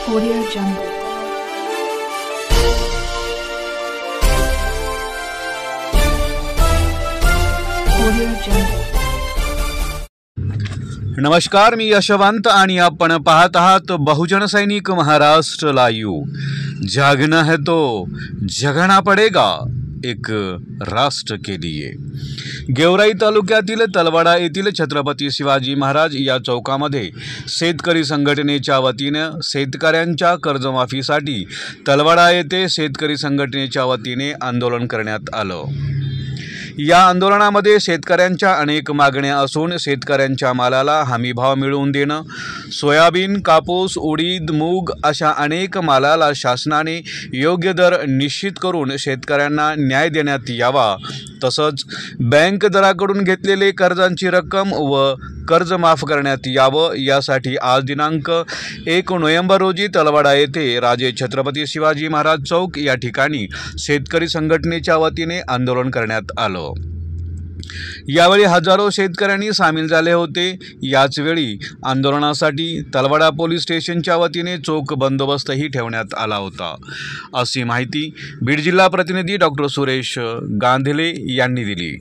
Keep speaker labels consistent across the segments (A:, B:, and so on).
A: Audio Jungle. Audio Jungle.
B: नमस्कार, मी यशवंत आणि आपण पाहत आहात बहुजन सैनिक महाराष्ट्र लाईव्ह। जागना है तो जगना पडेगा एक राष्ट्र के लिए। गेवराई तालुक्यातील तलवाडा येथील छत्रपती शिवाजी महाराज या चौकामध्ये शेतकरी संघटनेच्या वतीने शेतकऱ्यांच्या कर्जमाफीसाठी तलवाडा येथे शेतकरी संघटनेच्या वतीने आंदोलन करण्यात आलं। या आंदोलनामध्ये शेतकऱ्यांच्या अनेक मागण्या असून शेतकऱ्यांच्या मालाला हमीभाव मिळवून देणं, सोयाबीन, कापूस, उडीद, मूग अशा अनेक मालाला शासनाने योग्य दर निश्चित करून शेतकऱ्यांना न्याय देण्यात यावा, तसंच बँक दराकडून घेतलेले कर्जांची रक्कम व कर्ज माफ करण्यात यावं, यासाठी आज दिनांक 1 नोव्हेंबर रोजी तलवाडा येथे राजे छत्रपती शिवाजी महाराज चौक या ठिकाणी शेतकरी संघटनेच्या वतीने आंदोलन करण्यात आलं। यावेळी हजारो शेतकऱ्यांनी सामील झाले होते। याचवेळी आंदोलनासाठी तलवाडा पोलीस स्टेशनच्या वतीने चोख बंदोबस्तही ठेवण्यात आला होता, अशी माहिती बीड जिल्हा प्रतिनिधी डॉक्टर सुरेश गांधले यांनी दिली।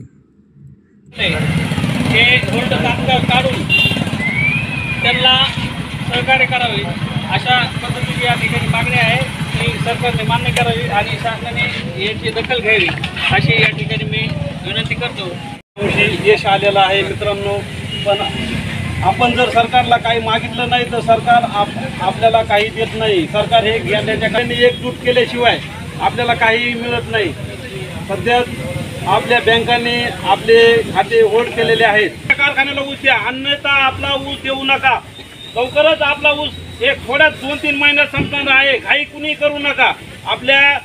C: हे होल्ड तात्काळ काढून त्यांना सहकार्य करावे अशा पद्धतीची या ठिकाणी मागणी आहे की सरकारने मान्य करावी आणि शासनाने याची दखल घ्यावी अशी या ठिकाणी मी विनंती करतो। यश आलेलं आहे मित्रांनो, पण आपण जर सरकारला काही मागितलं नाही तर सरकार आपल्याला काही देत नाही। सरकार हे घेण्याच्या काही एकजूट केल्याशिवाय आपल्याला काही मिळत नाही। सध्या आपल्या बँकांनी आपले खाते होल्ड केलेले आहेत। कारखान्याला ऊस द्या, अन्यथा आपला ऊस देऊ नका। लवकरच आपला ऊस एक थोड्याच 2-3 महिन्यात संपणार आहे। घाई कुणी करू नका। आपल्या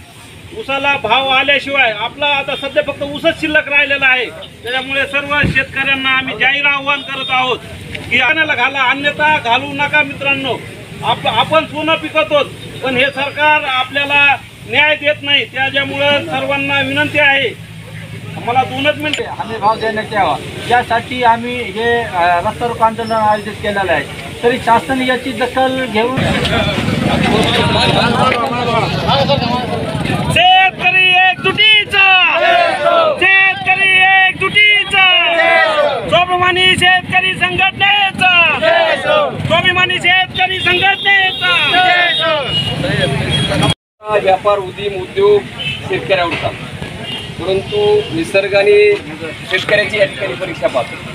C: ऊसाला भाव आल्याशिवाय आपला आता सध्या फक्त ऊसच शिल्लक राहिलेला आहे। त्यामुळे सर्व शेतकऱ्यांना आम्ही जाहीर आव्हान करत आहोत की कारखान्याला घाला, अन्यथा घालू नका मित्रांनो। आपण सोनं पिकवतो पण हे सरकार आपल्याला न्याय देत नाही। त्यामुळे सर्वांना विनंती आहे, मला 2 मिनिटे
D: हमी भाव देण्यात यावा यासाठी आम्ही हे रस्ता रोको आंदोलन आयोजित केलेलं आहे। तरी शासन याची दखल घेऊन
C: शेतकरी एकजुटीचा, शेतकरी एकजुटीचा, स्वाभिमानी शेतकरी संघटनेचा, स्वाभिमानी शेतकरी संघटनेचा।
E: व्यापार, उद्योग शेतकऱ्यावर होता, परंतु निसर्गाने शेतकऱ्याची या ठिकाणी परीक्षा पाहतो।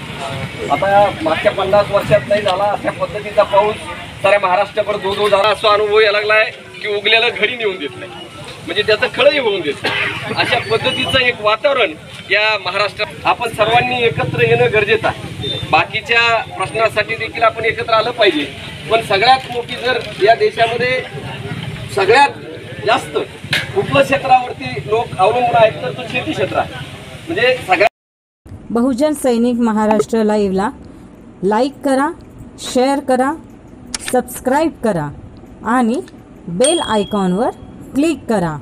E: आता मागच्या 50 वर्षात नाही झाला अशा पद्धतीचा पाऊस साऱ्या महाराष्ट्रावर दो झाला असा अनुभव यायला लागला आहे की उगलेलं घरी नेऊन देत नाही, म्हणजे त्याचं खळही होऊन देत नाही। अशा पद्धतीचं एक वातावरण या महाराष्ट्रात आपण सर्वांनी एकत्र येणं गरजेचं आहे। बाकीच्या प्रश्नासाठी देखील आपण एकत्र आलं पाहिजे, पण सगळ्यात मोठी जर या देशामध्ये सगळ्यात जास्त कुठल्या क्षेत्रावरती लोक अवलंबून आहेत तर तो शेती क्षेत्र आहे। म्हणजे सगळ्या
F: बहुजन सैनिक महाराष्ट्र लाईव्हला लाईक करा, शेअर करा, सबस्क्राईब करा आणि बेल आयकॉनवर क्लिक करा।